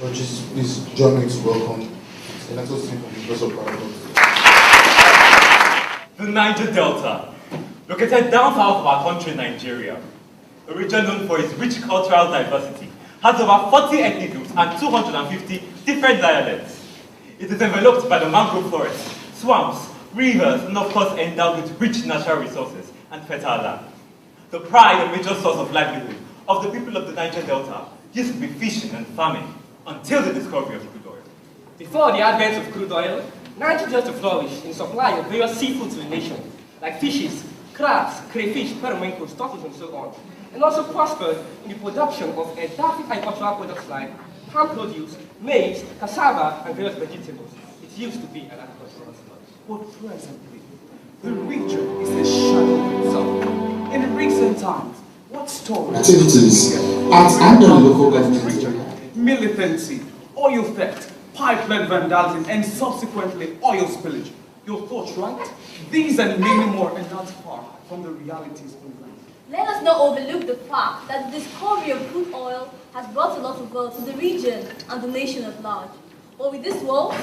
Judges, please join me to welcome Senator Sim from the of PortHarcourt. The Niger Delta, located down south of our country, Nigeria, a region known for its rich cultural diversity, has over 40 ethnic groups and 250 different dialects. It is enveloped by the mangrove forests, swamps, rivers, and of course endowed with rich natural resources and fertile land. The pride and major source of livelihood of the people of the Niger Delta used to be fishing and farming until the discovery of crude oil. Before the advent of crude oil, Niger used to flourish in supply of various seafood to the nation, like fishes, crabs, crayfish, periwinkles, turtles, and so on, and also prospered in the production of exotic agricultural products like palm produce, maize, cassava, and various vegetables. It used to be an agricultural slum. But presently, the region is a shadow of itself. In recent times, what stories? Activities at and on local government. Militancy, oil theft, pipeline vandalism, and subsequently oil spillage. Your thoughts, right? These and many more are not far from the realities of life. Let us not overlook the fact that the discovery of crude oil has brought a lot of wealth to the region and the nation at large. But with this wealth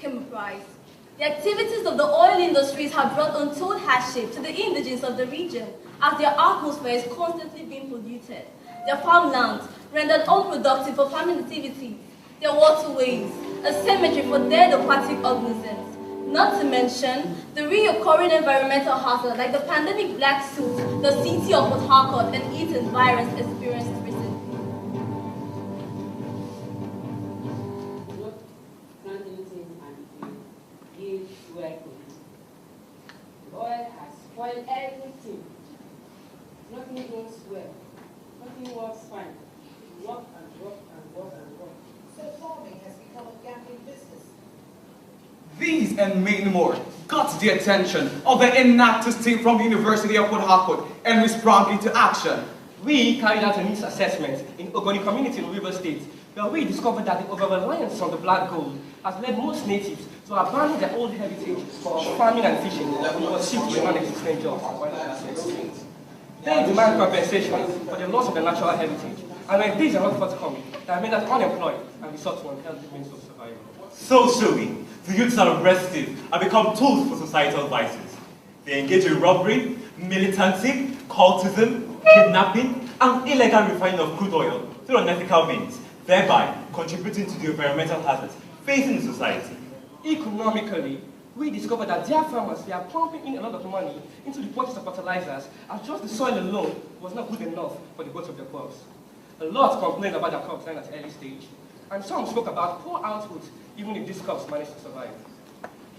came a price. The activities of the oil industries have brought untold hardship to the indigents of the region, as their atmosphere is constantly being polluted, their farmlands rendered unproductive for farming activities, their waterways a cemetery for dead aquatic organisms, not to mention the reoccurring environmental hazards like the pandemic black soot the city of PortHarcourt and its environs experienced recently. The oil has spoiled everything. Nothing goes well. Nothing works fine. Work and work and work and work. So farming has become a gambling business. These and many more got the attention of the enactors team from the University of PortHarcourt, and we sprang into action. We carried out a needs assessment in Ogoni community in River State, where we discovered that the over-reliance on the black gold has led most natives to abandon their old heritage for farming and fishing, which was shift to non-existent jobs. They demand compensation for the loss of their natural heritage, and when these are not forthcoming, they are made as unemployed and resort to unhealthy means of survival. Socially, the youths are restive and become tools for societal vices. They engage in robbery, militancy, cultism, kidnapping, and illegal refining of crude oil through unethical means, thereby contributing to the environmental hazards facing society. Economically, we discovered that their farmers were pumping in a lot of money into the purchase of fertilizers, as just the soil alone was not good enough for the growth of their crops. A lot complained about their crops dying at an early stage, and some spoke about poor output even if these crops managed to survive.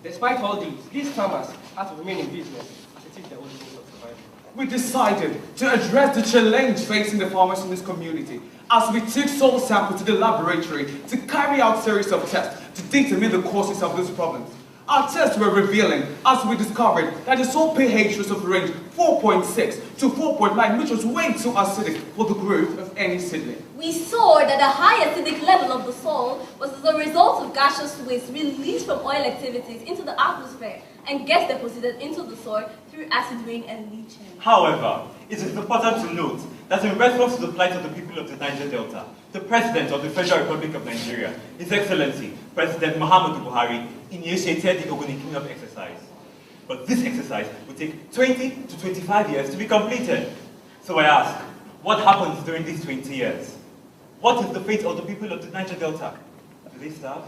Despite all these farmers had to remain in business as it is their only means of survival. We decided to address the challenge facing the farmers in this community as we took soil samples to the laboratory to carry out a series of tests to determine the causes of these problems. Our tests were revealing as we discovered that the soil pH was of range 4.6 to 4.9, which was way too acidic for the growth of any seedling. We saw that the high acidic level of the soil was as a result of gaseous waste released from oil activities into the atmosphere and gets deposited into the soil through acid rain and leaching. However, it is important to note that in response to the plight of the people of the Niger Delta, the President of the Federal Republic of Nigeria, His Excellency, President Muhammadu Buhari, initiated the Ogoni cleanup exercise. But this exercise will take 20 to 25 years to be completed. So I ask, what happens during these 20 years? What is the fate of the people of the Niger Delta? Do they starve?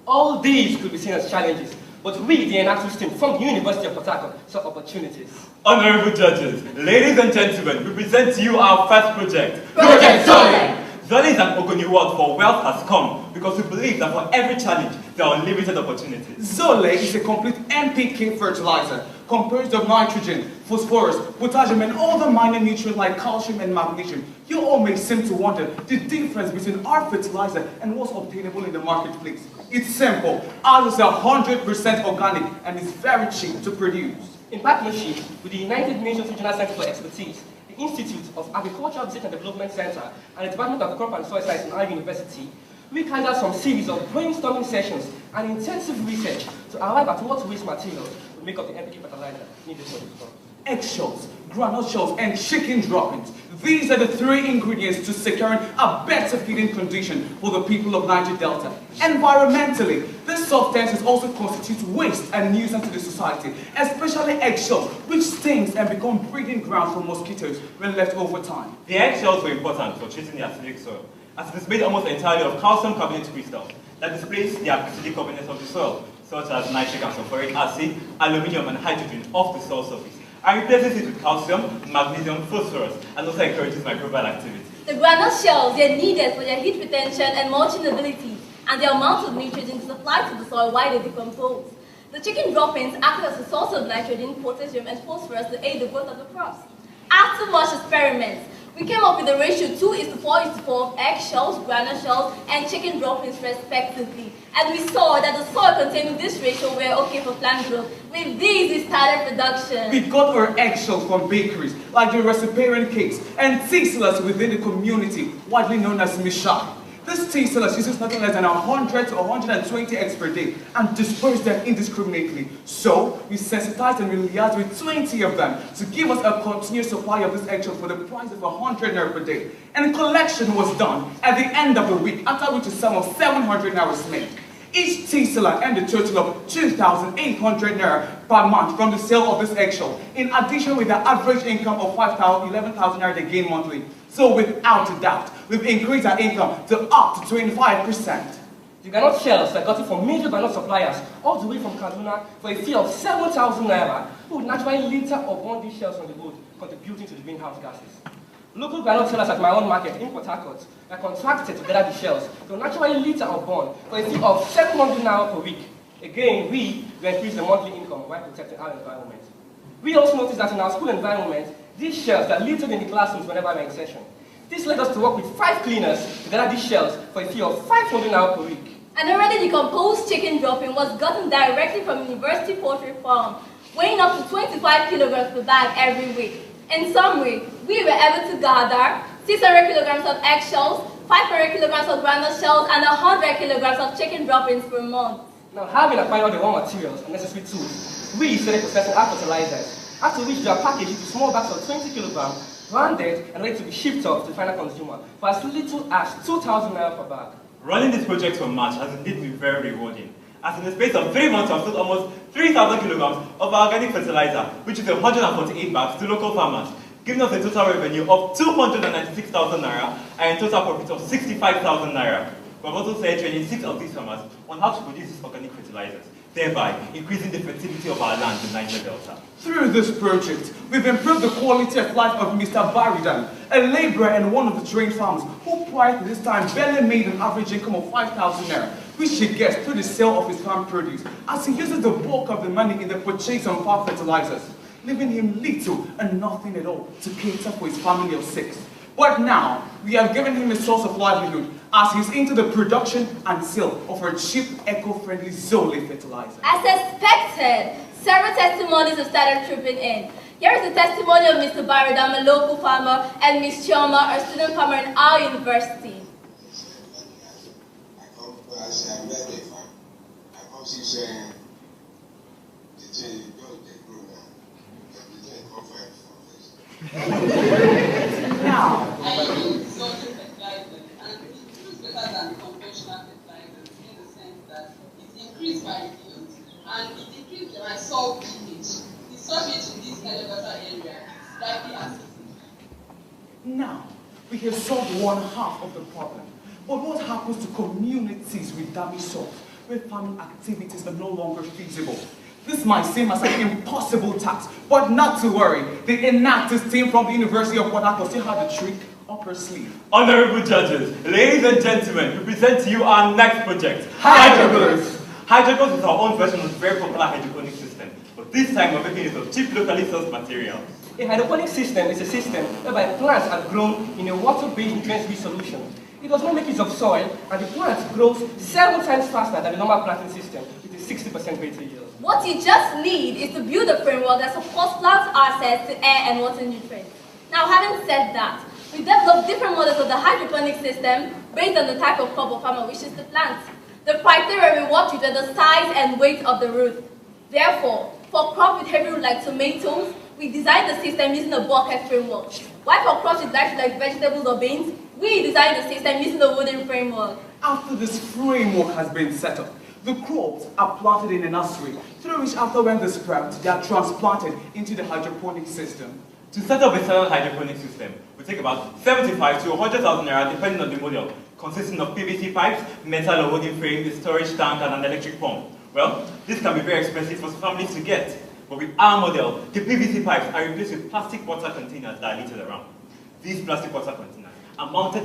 All these could be seen as challenges, but we, the enactors team from the University of PortHarcourt, saw opportunities. Honorable judges, ladies and gentlemen, we present to you our first project. Project Zole! Zole is an Ogoni word for wealth has come, because we believe that for every challenge, there are unlimited opportunities. Zole is a complete NPK fertilizer composed of nitrogen, phosphorus, potassium, and all the minor nutrients like calcium and magnesium. You all may seem to wonder the difference between our fertilizer and what's obtainable in the marketplace. It's simple. Ours is 100% organic and is very cheap to produce. In partnership with the United Nations Regional Center for Expertise, the Institute of Agricultural Research and Development Center, and the Department of Crop and Soil Science in our university, we carried out some series of brainstorming sessions and intensive research to arrive at what waste materials will make up the NPK fertilizer needed for this crop. eggshells, granite shells, and chicken droppings. These are the 3 ingredients to securing a better feeding condition for the people of Niger Delta. Environmentally, this substances also constitute waste and nuisance to the society, especially eggshells, which stings and become breeding grounds for mosquitoes when left over time. The eggshells were important for treating the acidic soil, as it is made almost entirely of calcium carbonate crystals that displace the acidic covenants of the soil, such as nitric and sulfuric acid, aluminium, and hydrogen off the soil surface, and replaces it with calcium, magnesium, phosphorus, and also encourages microbial activity. The granite shells are needed for their heat retention and mulching ability, and the amount of nitrogen supplied to the soil while they decompose. The chicken droppings act as a source of nitrogen, potassium, and phosphorus to aid the growth of the crops. After much experiments, we came up with a ratio 2:4:4 of eggshells, granite shells, and chicken droppings respectively. And we saw that the soil containing this ratio were okay for plant growth. With these, we started production. We got our eggshells from bakeries like the recipients cakes and tea sellers within the community, widely known as Mishai. This tea sellers uses nothing less than 100 to 120 eggs per day and disperse them indiscriminately. So, we sensitized and we liaised with 20 of them to give us a continuous supply of this eggshell for the price of 100 naira per day. And collection was done at the end of the week, after which a sum of 700 naira was made. Each tea seller earned a total of 2,800 naira per month from the sale of this eggshell, in addition with the average income of 11,000 naira they gain monthly. So without a doubt, we've increased our income to up to 25%. The granite shells were gotten from major granite suppliers all the way from Kaduna for a fee of 7,000 naira, who would naturally litter or burn these shells on the road, contributing to the greenhouse gases. Local granite sellers at my own market in PortHarcourt are contracted to gather the shells to naturally litter or burn for a fee of 700 naira per week. Again, we will increase the monthly income while protecting our environment. We also noticed that in our school environment, these shells are littered in the classrooms whenever we're in session. This led us to work with 5 cleaners to gather these shells for a fee of 500 naira per week. An already decomposed chicken dropping was gotten directly from University Poultry Farm, weighing up to 25 kilograms per bag every week. In summary, we were able to gather 600 kilograms of eggshells, 500 kilograms of granite shells, and 100 kilograms of chicken droppings per month. Now, having acquired all the raw materials and necessary tools, we started processing our fertilizers, after which they are packaged into small bags of 20 kilograms, branded, and ready to be shipped off to the final consumer for as little as 2,000 naira per bag. Running this project for March has indeed been very rewarding, as in the space of 3 months we have sold almost 3,000 kilograms of organic fertilizer, which is 148 bags to local farmers, giving us a total revenue of 296,000 naira and a total profit of 65,000 naira. We have also started training 6 of these farmers on how to produce these organic fertilizers, thereby increasing the fertility of our land in Niger Delta. Through this project, we've improved the quality of life of Mr. Baridan, a laborer and one of the trained farmers who prior to this time barely made an average income of 5,000 naira, which he gets through the sale of his farm produce, as he uses the bulk of the money in the purchase of farm fertilizers, leaving him little and nothing at all to cater for his family of 6. But now, we have given him a source of livelihood as he's into the production and sale of our cheap, eco-friendly Zole fertilizer. As expected, several testimonies have started trooping in. Here is the testimony of Mr. Baradam, a local farmer, and Ms. Chioma, a student farmer in our university. I come met the farm. I come see saying the tree don't get grown now. The tree come first. Now, I use Zole fertilizer, and it is better than conventional fertilizers in the sense that it increased my yield and it decreased my soil pH. The soil pH in this elevator area is slightly acidic. now, we have solved one half of the problem. But what happens to communities with damaged soils, where farming activities are no longer feasible? This might seem as an impossible task, but not to worry. The Enactus team from the University of PortHarcourt still have the trick up her sleeve. Honorable judges, ladies and gentlemen, we present to you our next project, Hydroponics. Hydroponics is our own version of the very popular hydroponic system, but this time we're making use of cheap locally sourced materials. A hydroponic system is a system whereby plants are grown in a water-based nutrient-rich solution. It does not make use of soil, and the plant grows 7 times faster than the normal planting system, with a 60% greater yield. What you just need is to build a framework that supports plant access to air and water nutrients. Now, having said that, we developed different models of the hydroponic system based on the type of crop a farmer wishes to plant. The criteria we worked with are the size and weight of the root. Therefore, for crops with heavy root like tomatoes, we designed the system using a bucket framework. While for crops with like vegetables or beans, we designed the system using a wooden framework. After this framework has been set up, the crops are planted in a nursery, through which after when they sprout, they are transplanted into the hydroponic system. To set up a standard hydroponic system will take about 75 to 100,000 naira depending on the model, consisting of PVC pipes, metal or wooden frame, a storage tank, and an electric pump. Well, this can be very expensive for families to get, but with our model, the PVC pipes are replaced with plastic water containers that are littered around. These plastic water containers are mounted